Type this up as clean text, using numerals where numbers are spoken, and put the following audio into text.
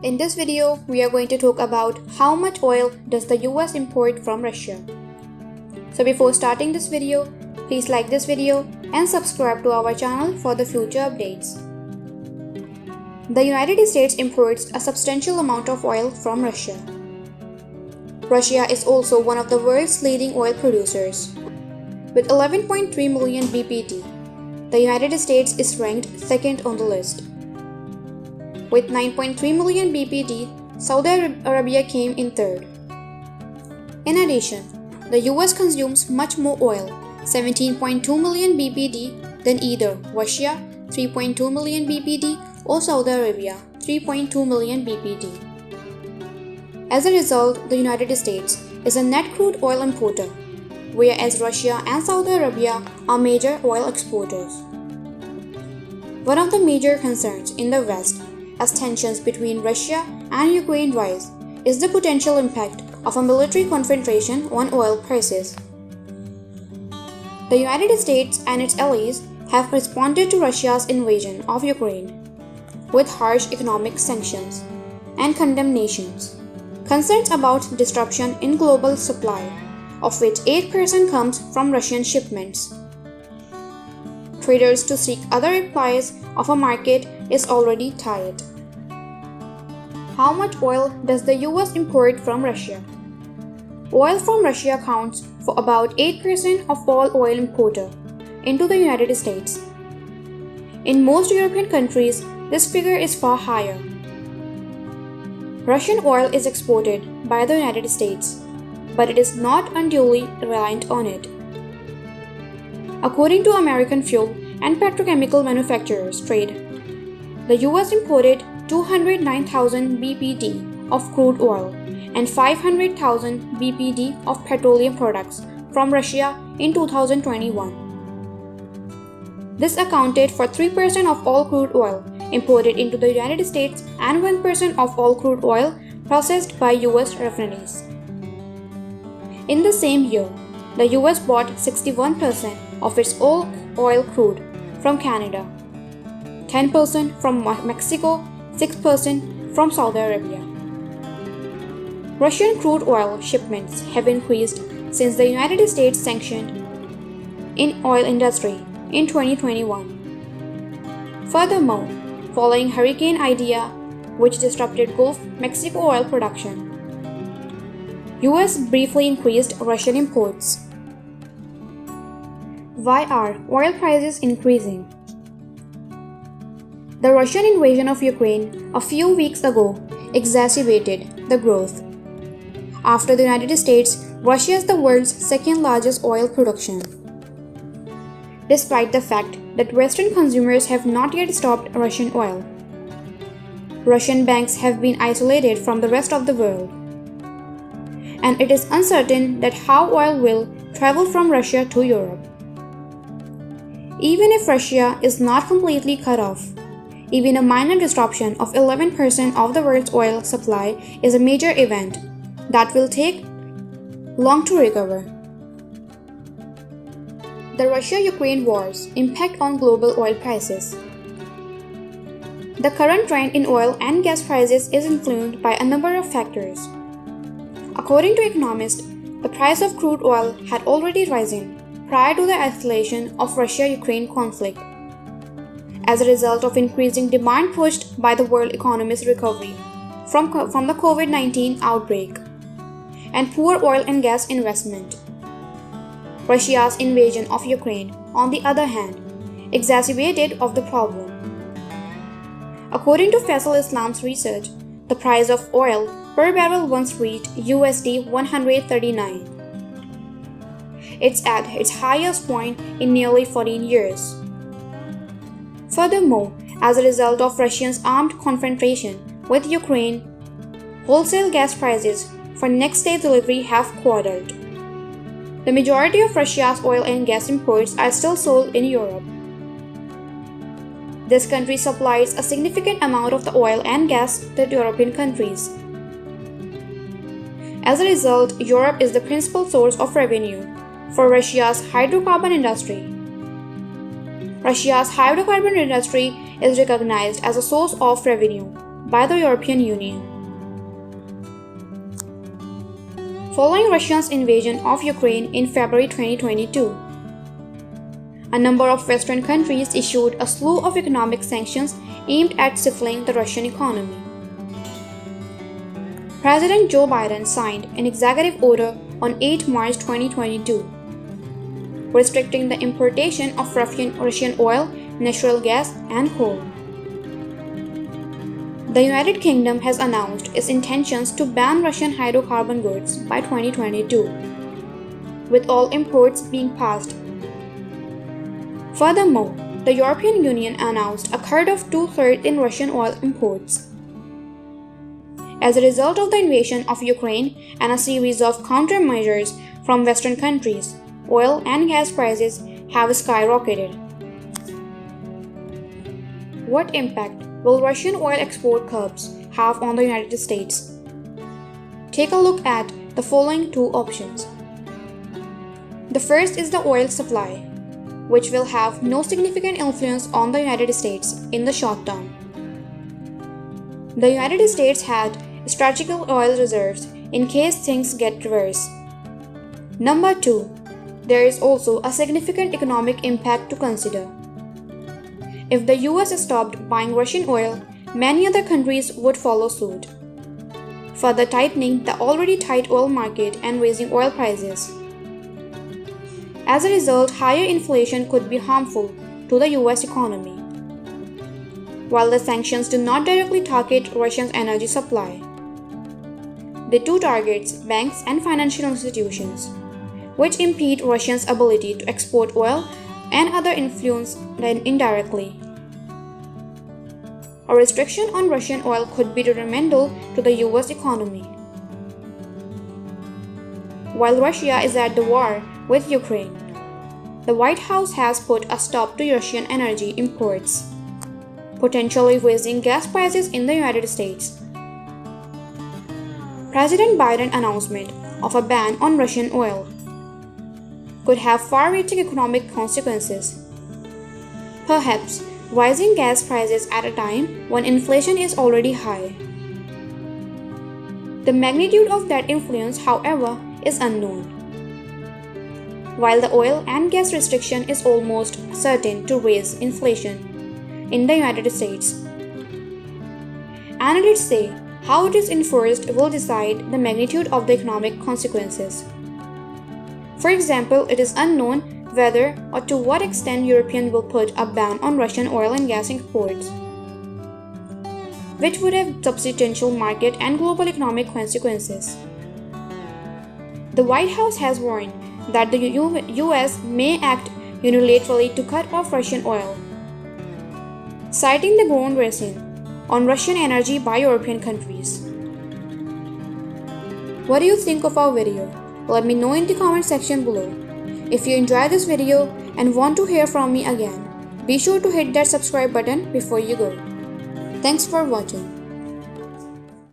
In this video, we are going to talk about how much oil does the US import from Russia. So before starting this video, please like this video and subscribe to our channel for the future updates. The United States imports a substantial amount of oil from Russia. Russia is also one of the world's leading oil producers. With 11.3 million BPD, the United States is ranked second on the list. With 9.3 million BPD, Saudi Arabia came in third. In addition, the US consumes much more oil, 17.2 million BPD, than either Russia, 3.2 million BPD, or Saudi Arabia, 3.2 million BPD. As a result, the United States is a net crude oil importer, whereas Russia and Saudi Arabia are major oil exporters. One of the major concerns in the West, as tensions between Russia and Ukraine rise, is the potential impact of a military confrontation on oil prices. The United States and its allies have responded to Russia's invasion of Ukraine with harsh economic sanctions and condemnations, concerns about disruption in global supply, of which 8% comes from Russian shipments. Traders to seek other replies of a market is already tight. How much oil does the US import from Russia? Oil from Russia accounts for about 8% of all oil imported into the United States. In most European countries, this figure is far higher. Russian oil is exported by the United States, but it is not unduly reliant on it. According to American Fuel and Petrochemical Manufacturers Trade, the US imported 209,000 BPD of crude oil and 500,000 BPD of petroleum products from Russia in 2021. This accounted for 3% of all crude oil imported into the United States and 1% of all crude oil processed by US refineries. In the same year, the US bought 61% of its oil crude from Canada, 10% from Mexico, 6% from Saudi Arabia. Russian crude oil shipments have increased since the United States sanctioned in oil industry in 2021. Furthermore, following Hurricane Idai, which disrupted Gulf Mexico oil production, US briefly increased Russian imports. Why are oil prices increasing? The Russian invasion of Ukraine a few weeks ago exacerbated the growth. After the United States, Russia is the world's second largest oil production. Despite the fact that Western consumers have not yet stopped Russian oil, Russian banks have been isolated from the rest of the world, and it is uncertain that how oil will travel from Russia to Europe. Even if Russia is not completely cut off, even a minor disruption of 11% of the world's oil supply is a major event that will take long to recover. The Russia-Ukraine war's impact on global oil prices. The current trend in oil and gas prices is influenced by a number of factors. According to economists, the price of crude oil had already risen prior to the escalation of Russia-Ukraine conflict, as a result of increasing demand pushed by the world economy's recovery from the COVID-19 outbreak and poor oil and gas investment. Russia's invasion of Ukraine, on the other hand, exacerbated of the problem. According to Faisal Islam's research, the price of oil per barrel once reached USD 139. It's at its highest point in nearly 14 years. Furthermore, as a result of Russia's armed confrontation with Ukraine, wholesale gas prices for next-day delivery have quadrupled. The majority of Russia's oil and gas imports are still sold in Europe. This country supplies a significant amount of the oil and gas to European countries. As a result, Europe is the principal source of revenue for Russia's hydrocarbon industry. Russia's hydrocarbon industry is recognized as a source of revenue by the European Union. Following Russia's invasion of Ukraine in February 2022, a number of Western countries issued a slew of economic sanctions aimed at stifling the Russian economy. President Joe Biden signed an executive order on 8 March 2022, restricting the importation of Russian oil, natural gas, and coal. The United Kingdom has announced its intentions to ban Russian hydrocarbon goods by 2022, with all imports being passed. Furthermore, the European Union announced a cut of 2/3 in Russian oil imports. As a result of the invasion of Ukraine and a series of countermeasures from Western countries, oil and gas prices have skyrocketed. What impact will Russian oil export curbs have on the United States? Take a look at the following two options. The first is the oil supply, which will have no significant influence on the United States in the short term. The United States had strategic oil reserves in case things get worse. Number 2, there is also a significant economic impact to consider. If the US stopped buying Russian oil, many other countries would follow suit, further tightening the already tight oil market and raising oil prices. As a result, higher inflation could be harmful to the US economy. While the sanctions do not directly target Russia's energy supply, they do target banks and financial institutions, which impede Russia's ability to export oil and other influence them indirectly. A restriction on Russian oil could be detrimental to the US economy. While Russia is at the war with Ukraine, the White House has put a stop to Russian energy imports, potentially raising gas prices in the United States. President Biden's announcement of a ban on Russian oil could have far-reaching economic consequences. Perhaps rising gas prices at a time when inflation is already high. The magnitude of that influence, however, is unknown. While the oil and gas restriction is almost certain to raise inflation in the United States, analysts say how it is enforced will decide the magnitude of the economic consequences. For example, it is unknown whether or to what extent Europeans will put a ban on Russian oil and gas exports, which would have substantial market and global economic consequences. The White House has warned that the US may act unilaterally to cut off Russian oil, citing the growing rationing on Russian energy by European countries. What do you think of our video? Let me know in the comment section below. If you enjoyed this video and want to hear from me again, be sure to hit that subscribe button before you go. Thanks for watching.